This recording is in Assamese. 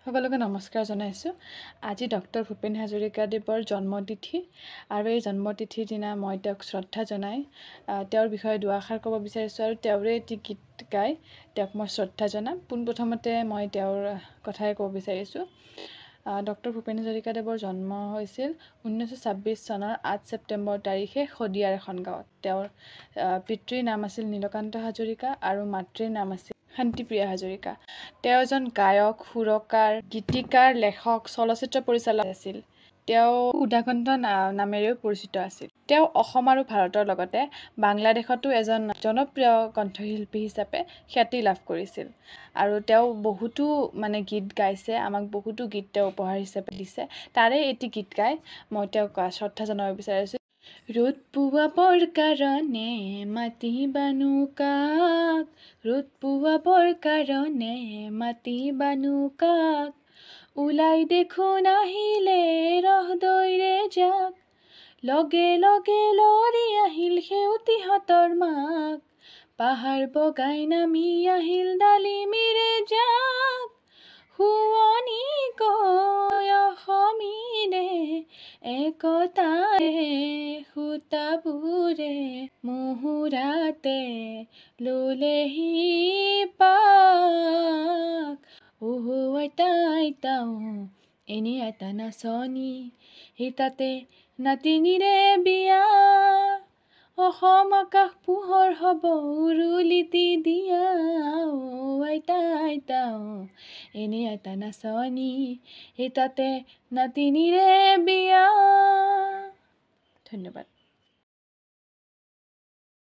সকলোকে নমস্কাৰ জনাইছোঁ। আজি ডক্টৰ ভূপেন হাজৰিকাদেৱৰ জন্মতিথি আৰু এই জন্মতিথিৰ দিনা মই তেওঁক শ্ৰদ্ধা জনাই তেওঁৰ বিষয়ে দুআষাৰ ক'ব বিচাৰিছোঁ আৰু তেওঁৰে এটি গীত গাই তেওঁক মই শ্ৰদ্ধা জনাম। পোনপ্ৰথমতে মই তেওঁৰ কথাই ক'ব বিচাৰিছোঁ। ডক্টৰ ভূপেন হাজৰিকাদেৱৰ জন্ম হৈছিল 1926 চনৰ 8 ছেপ্টেম্বৰ তাৰিখে শদিয়াৰ এখন গাঁৱত। তেওঁৰ পিতৃৰ নাম আছিল নীলকান্ত হাজৰিকা আৰু মাতৃৰ নাম আছিল শান্তিপ্ৰিয়া হাজৰিকা। তেওঁ এজন গায়ক, সুৰকাৰ, গীতিকাৰ, লেখক, চলচ্চিত্ৰ পৰিচালক আছিল। তেওঁ উদাকণ্ঠ নামেৰেও পৰিচিত আছিল। তেওঁ অসম আৰু ভাৰতৰ লগতে বাংলাদেশতো এজন জনপ্ৰিয় কণ্ঠশিল্পী হিচাপে খ্যাতি লাভ কৰিছিল আৰু তেওঁ বহুতো গীত গাইছে, আমাক বহুতো গীত তেওঁ উপহাৰ হিচাপে দিছে। তাৰে এটি গীত গাই মই তেওঁক শ্ৰদ্ধা জনাব বিচাৰিছোঁ। ৰ'দ পুৱাবৰ কাৰণে মাতিবানো কাক, ৰ'দ পুৱাবৰ কাৰণে মাতিবানো কাক, ওলাই দেখোন আহিলে ৰহদৈৰে যাক, লগে লগে লৰি আহিল সেউতীহঁতৰ মাক, পাহাৰ বগাই নামি আহিল ডালিমিৰে যাক, শুৱনি কৈ অসমীৰে একতাৰে সূতাবোৰে মুহুৰাতে ল'লেহি পাক, আইতা আইতাও এনে এটা নাচনি, সীতাতে নাতিনীৰে বিয়া, অসম আকাশ পোহৰ হ'ব উৰুলিটি দিয়া, আইতা আইতাও এনে এটা নাচনি, সীতাতে নাতিনীৰে বিয়া। ধন্যবাদ।